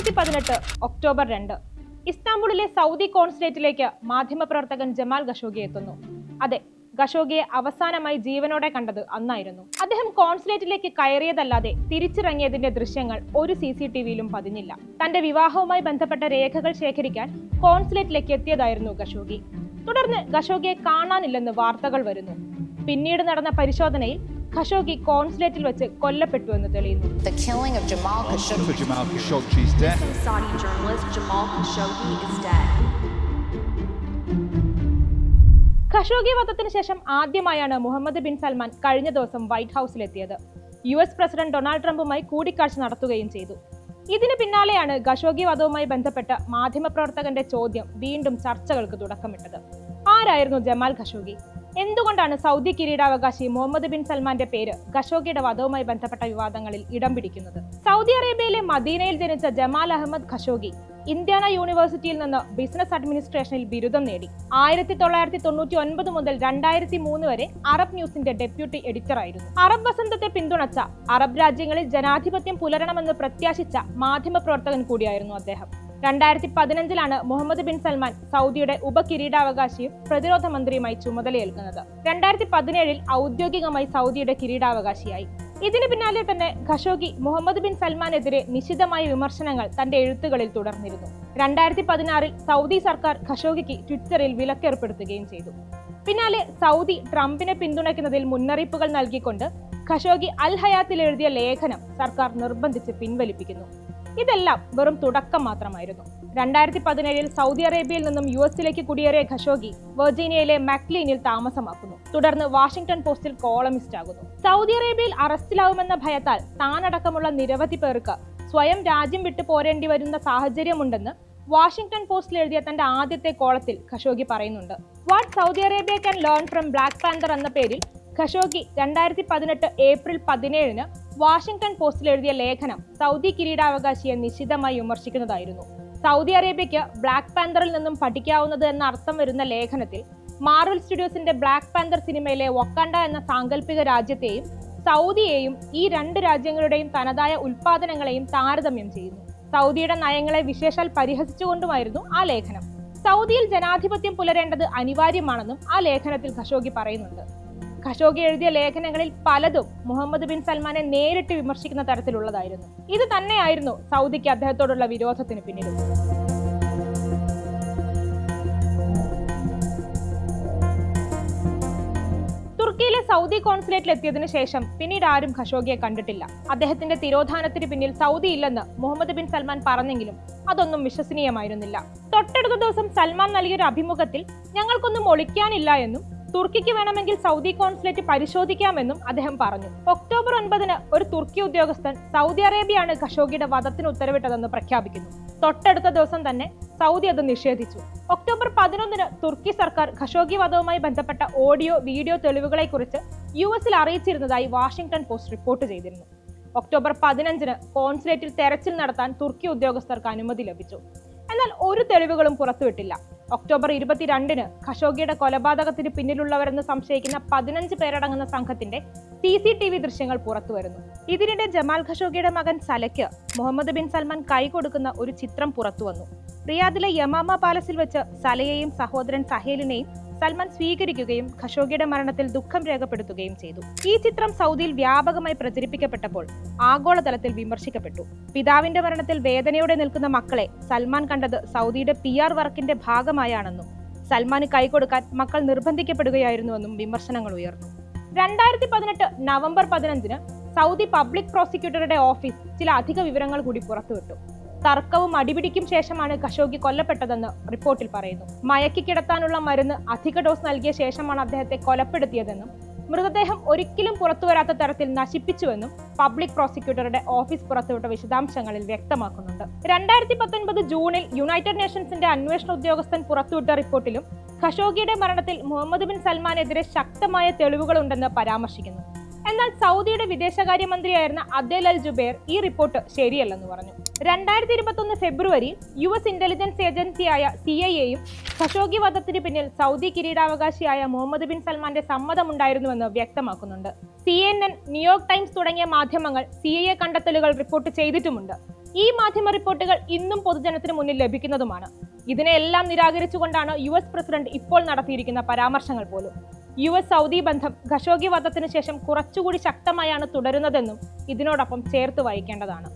2018 October 2 ഇസ്താംബുളിലെ Saudi കോൺസുലേറ്റിലേക്ക് മാധ്യമപ്രവർത്തകൻ Jamal Khashoggi എത്തുന്നു. അതെ, ഖഷോഗിയെ അവസാനമായി ജീവനോടെ കണ്ടത് അന്നായിരുന്നു. അദ്ദേഹം കോൺസുലേറ്റിലേക്ക് കയറിയതല്ലാതെ തിരിച്ചിറങ്ങിയതിന്റെ ദൃശ്യങ്ങൾ ഒരു CCTVയിലും പതിഞ്ഞില്ല. തന്റെ വിവാഹവുമായി ബന്ധപ്പെട്ട രേഖകൾ ശേഖരിക്കാൻ കോൺസുലേറ്റിലേക്ക് എത്തിയതായിരുന്നു ഖഷോഗി. തുടർന്ന് ഖഷോഗിയെ കാണാനില്ലെന്ന് വാർത്തകൾ വരുന്നു. പിന്നീട് നടന്ന പരിശോധനയിൽ ഖഷോഗി കോൺസുലേറ്റിൽ വെച്ച് കൊല്ലപ്പെട്ടു എന്ന് തെളിയുന്നു. The killing of Jamal Khashoggi. For Jamal Khashoggi's death. Saudi journalist Jamal Khashoggi is dead. Khashoggi വധത്തിന് ശേഷം ആദ്യമായാണ് മുഹമ്മദ് ബിൻ സൽമാൻ കഴിഞ്ഞ ദിവസം വൈറ്റ് ഹൗസിലെത്തിയത്. US പ്രസിഡന്റ് ഡൊണാൾഡ് ട്രംപുമായി കൂടിക്കാഴ്ച നടത്തുകയും ചെയ്തു. ഇതിന് പിന്നാലെയാണ് ഖഷോഗി വധവുമായി ബന്ധപ്പെട്ട മാധ്യമപ്രവർത്തകന്റെ ചോദ്യം വീണ്ടും ചർച്ചകൾക്ക് തുടക്കമിട്ടത്. ആരായിരുന്നു ജമാൽ ഖഷോഗി? എന്തുകൊണ്ടാണ് സൗദി കിരീടാവകാശി മുഹമ്മദ് ബിൻ സൽമാന്റെ പേര് ഖഷോഗിയുടെ വധവുമായി ബന്ധപ്പെട്ട വിവാദങ്ങളിൽ ഇടം പിടിക്കുന്നത്? സൗദി അറേബ്യയിലെ മദീനയിൽ ജനിച്ച ജമാൽ അഹമ്മദ് ഖഷോഗി ഇന്ത്യാന യൂണിവേഴ്സിറ്റിയിൽ നിന്ന് ബിസിനസ് അഡ്മിനിസ്ട്രേഷനിൽ ബിരുദം നേടി. 1999 മുതൽ 2003 വരെ അറബ് ന്യൂസിന്റെ ഡെപ്യൂട്ടി എഡിറ്ററായിരുന്നു. അറബ് വസന്തത്തെ പിന്തുണച്ച, അറബ് രാജ്യങ്ങളിൽ ജനാധിപത്യം പുലരണമെന്ന് പ്രത്യാശിച്ച മാധ്യമപ്രവർത്തകൻ കൂടിയായിരുന്നു അദ്ദേഹം. 2015 മുഹമ്മദ് ബിൻ സൽമാൻ സൗദിയുടെ ഉപകിരീടാവകാശിയും പ്രതിരോധ മന്ത്രിയുമായി ചുമതലയേൽക്കുന്നത്. 2017 ഔദ്യോഗികമായി സൗദിയുടെ കിരീടാവകാശിയായി. ഇതിന് പിന്നാലെ തന്നെ ഖഷോഗി മുഹമ്മദ് ബിൻ സൽമാനെതിരെ നിശിതമായ വിമർശനങ്ങൾ തന്റെ എഴുത്തുകളിൽ തുടർന്നിരുന്നു. 2016 സൗദി സർക്കാർ ഖഷോഗിക്ക് ട്വിറ്ററിൽ വിലക്കേർപ്പെടുത്തുകയും ചെയ്തു. പിന്നാലെ സൗദി ട്രംപിനെ പിന്തുണയ്ക്കുന്നതിൽ മുന്നറിയിപ്പുകൾ നൽകിക്കൊണ്ട് ഖഷോഗി അൽ ഹയാത്തിൽ എഴുതിയ ലേഖനം സർക്കാർ നിർബന്ധിച്ച് പിൻവലിപ്പിക്കുന്നു. ഇതെല്ലാം വെറും തുടക്കം മാത്രമായിരുന്നു. 2017 സൗദി അറേബ്യയിൽ നിന്നും US കുടിയേറിയ ഖഷോഗി വെർജീനിയയിലെ മക്ലീനിൽ താമസമാക്കുന്നു. തുടർന്ന് വാഷിംഗ്ടൺ പോസ്റ്റിൽ കോളമിസ്റ്റ് ആകുന്നു. സൗദി അറേബ്യയിൽ അറസ്റ്റിലാവുമെന്ന ഭയത്താൽ താനടക്കമുള്ള നിരവധി പേർക്ക് സ്വയം രാജ്യം വിട്ടു പോരേണ്ടി വരുന്ന സാഹചര്യമുണ്ടെന്ന് വാഷിംഗ്ടൺ പോസ്റ്റിൽ എഴുതിയ തന്റെ ആദ്യത്തെ കോളത്തിൽ ഖഷോഗി പറയുന്നുണ്ട്. What Saudi Arabia can learn from Black Panther എന്ന പേരിൽ ഖഷോഗി 2018 ഏപ്രിൽ 17 വാഷിംഗ്ടൺ പോസ്റ്റിൽ എഴുതിയ ലേഖനം സൗദി കിരീടാവകാശിയെ നിശിതമായി വിമർശിക്കുന്നതായിരുന്നു. സൗദി അറേബ്യയ്ക്ക് ബ്ലാക്ക് പാന്തറിൽ നിന്നും പഠിക്കാവുന്നത് എന്ന അർത്ഥം വരുന്ന ലേഖനത്തിൽ മാർവൽ സ്റ്റുഡിയോസിന്റെ ബ്ലാക്ക് പാന്തർ സിനിമയിലെ വക്കാണ്ട എന്ന സാങ്കല്പിക രാജ്യത്തെയും സൗദിയെയും ഈ രണ്ട് രാജ്യങ്ങളുടെയും തനതായ ഉൽപാദനങ്ങളെയും താരതമ്യം ചെയ്യുന്നു. സൗദിയുടെ നയങ്ങളെ വിശേഷാൽ പരിഹസിച്ചുകൊണ്ടുമായിരുന്നു ആ ലേഖനം. സൗദിയിൽ ജനാധിപത്യം പുലരേണ്ടത് അനിവാര്യമാണെന്നും ആ ലേഖനത്തിൽ ഖഷോഗി പറയുന്നുണ്ട്. ഖഷോഗി എഴുതിയ ലേഖനങ്ങളിൽ പലതും മുഹമ്മദ് ബിൻ സൽമാനെ നേരിട്ട് വിമർശിക്കുന്ന തരത്തിലുള്ളതായിരുന്നു. ഇത് തന്നെയായിരുന്നു സൗദിക്ക് അദ്ദേഹത്തോടുള്ള വിരോധത്തിന് പിന്നിലും. തുർക്കിയിലെ സൗദി കോൺസുലേറ്റിൽ എത്തിയതിനു ശേഷം പിന്നീട് ആരും ഖഷോഗിയെ കണ്ടിട്ടില്ല. അദ്ദേഹത്തിന്റെ തിരോധാനത്തിന് പിന്നിൽ സൗദി ഇല്ലെന്ന് മുഹമ്മദ് ബിൻ സൽമാൻ പറഞ്ഞെങ്കിലും അതൊന്നും വിശ്വസനീയമായിരുന്നില്ല. തൊട്ടടുത്ത ദിവസം സൽമാൻ നൽകിയൊരു അഭിമുഖത്തിൽ ഞങ്ങൾക്കൊന്നും ഒളിക്കാനില്ല എന്നും തുർക്കിക്ക് വേണമെങ്കിൽ സൗദി കോൺസുലേറ്റ് പരിശോധിക്കാമെന്നും അദ്ദേഹം പറഞ്ഞു. ഒക്ടോബർ 9 ഒരു തുർക്കി ഉദ്യോഗസ്ഥൻ സൗദി അറേബ്യയാണ് ഖഷോഗിയുടെ വധത്തിന് ഉത്തരവിട്ടതെന്ന് പ്രഖ്യാപിക്കുന്നു. തൊട്ടടുത്ത ദിവസം തന്നെ സൗദി അത് നിഷേധിച്ചു. ഒക്ടോബർ 11 തുർക്കി സർക്കാർ ഖഷോഗി വധവുമായി ബന്ധപ്പെട്ട ഓഡിയോ വീഡിയോ തെളിവുകളെ കുറിച്ച് US അറിയിച്ചിരുന്നതായി വാഷിംഗ്ടൺ പോസ്റ്റ് റിപ്പോർട്ട് ചെയ്തിരുന്നു. ഒക്ടോബർ 15 കോൺസുലേറ്റിൽ തെരച്ചിൽ നടത്താൻ തുർക്കി ഉദ്യോഗസ്ഥർക്ക് അനുമതി ലഭിച്ചു. എന്നാൽ ഒരു തെളിവുകളും പുറത്തുവിട്ടില്ല. ഒക്ടോബർ 22 ഖഷോഗിയുടെ കൊലപാതകത്തിന് പിന്നിലുള്ളവരെന്ന് സംശയിക്കുന്ന 15 പേരടങ്ങുന്ന സംഘത്തിന്റെ CCTV ദൃശ്യങ്ങൾ പുറത്തുവരുന്നു. ഇതിനിടെ ജമാൽ ഖഷോഗിയുടെ മകൻ സലയ്ക്ക് മുഹമ്മദ് ബിൻ സൽമാൻ കൈ കൊടുക്കുന്ന ഒരു ചിത്രം പുറത്തുവന്നു. റിയാദിലെ യമാമ പാലസിൽ വെച്ച് സലയെയും സഹോദരൻ സഹേലിനെയും സൽമാൻ സ്വീകരിക്കുകയും ഖഷോഗിയുടെ മരണത്തിൽ ദുഃഖം രേഖപ്പെടുത്തുകയും ചെയ്തു. ഈ ചിത്രം സൗദിയിൽ വ്യാപകമായി പ്രചരിപ്പിക്കപ്പെട്ടപ്പോൾ ആഗോളതലത്തിൽ വിമർശിക്കപ്പെട്ടു. പിതാവിന്റെ മരണത്തിൽ വേദനയോടെ നിൽക്കുന്ന മക്കളെ സൽമാൻ കണ്ടത് സൗദിയുടെ PR വർക്കിന്റെ ഭാഗമായാണെന്നും സൽമാന് കൈകൊടുക്കാൻ മക്കൾ നിർബന്ധിക്കപ്പെടുകയായിരുന്നുവെന്നും വിമർശനങ്ങൾ ഉയർന്നു. 2018 നവംബർ 15 സൗദി പബ്ലിക് പ്രോസിക്യൂട്ടറുടെ ഓഫീസ് ചില അധിക വിവരങ്ങൾ കൂടി പുറത്തുവിട്ടു. തർക്കവും അടിപിടിക്കും ശേഷമാണ് ഖഷോഗി കൊല്ലപ്പെട്ടതെന്ന് റിപ്പോർട്ടിൽ പറയുന്നു. മയക്കി കിടത്താനുള്ള മരുന്ന് അധിക ഡോസ് നൽകിയ ശേഷമാണ് അദ്ദേഹത്തെ കൊലപ്പെടുത്തിയതെന്നും മൃതദേഹം ഒരിക്കലും പുറത്തുവരാത്ത തരത്തിൽ നശിപ്പിച്ചുവെന്നും പബ്ലിക് പ്രോസിക്യൂട്ടറുടെ ഓഫീസ് പുറത്തുവിട്ട വിശദാംശങ്ങളിൽ വ്യക്തമാക്കുന്നുണ്ട്. 2019 ജൂണിൽ യുണൈറ്റഡ് നേഷൻസിന്റെ അന്വേഷണ ഉദ്യോഗസ്ഥൻ പുറത്തുവിട്ട റിപ്പോർട്ടിലും ഖഷോഗിയുടെ മരണത്തിൽ മുഹമ്മദ് ബിൻ സൽമാനെതിരെ ശക്തമായ തെളിവുകളുണ്ടെന്ന് പരാമർശിക്കുന്നു. എന്നാൽ സൗദിയുടെ വിദേശകാര്യമന്ത്രിയായിരുന്ന അദേൽ അൽ ജുബൈർ ഈ റിപ്പോർട്ട് ശരിയല്ലെന്ന് പറഞ്ഞു. 2021 ഫെബ്രുവരിയിൽ US ഇന്റലിജൻസ് ഏജൻസിയായ CIA-യും ഖഷോഗി വധത്തിന് പിന്നിൽ സൗദി കിരീടാവകാശിയായ മുഹമ്മദ് ബിൻ സൽമാന്റെ സമ്മതമുണ്ടായിരുന്നുവെന്ന് വ്യക്തമാക്കുന്നുണ്ട്. CNN, ന്യൂയോർക്ക് ടൈംസ് തുടങ്ങിയ മാധ്യമങ്ങൾ CIA കണ്ടെത്തലുകൾ റിപ്പോർട്ട് ചെയ്തിട്ടുമുണ്ട്. ഈ മാധ്യമ റിപ്പോർട്ടുകൾ ഇന്നും പൊതുജനത്തിന് മുന്നിൽ ലഭിക്കുന്നതുമാണ്. ഇതിനെല്ലാം നിരാകരിച്ചുകൊണ്ടാണ് US പ്രസിഡന്റ് ഇപ്പോൾ നടത്തിയിരിക്കുന്ന പരാമർശങ്ങൾ പോലും. US സൗദി ബന്ധം ഖഷോഗി വധത്തിന് ശേഷം കുറച്ചുകൂടി ശക്തമായാണ് തുടരുന്നതെന്നും ഇതിനോടൊപ്പം ചേർത്ത് വായിക്കേണ്ടതാണ്.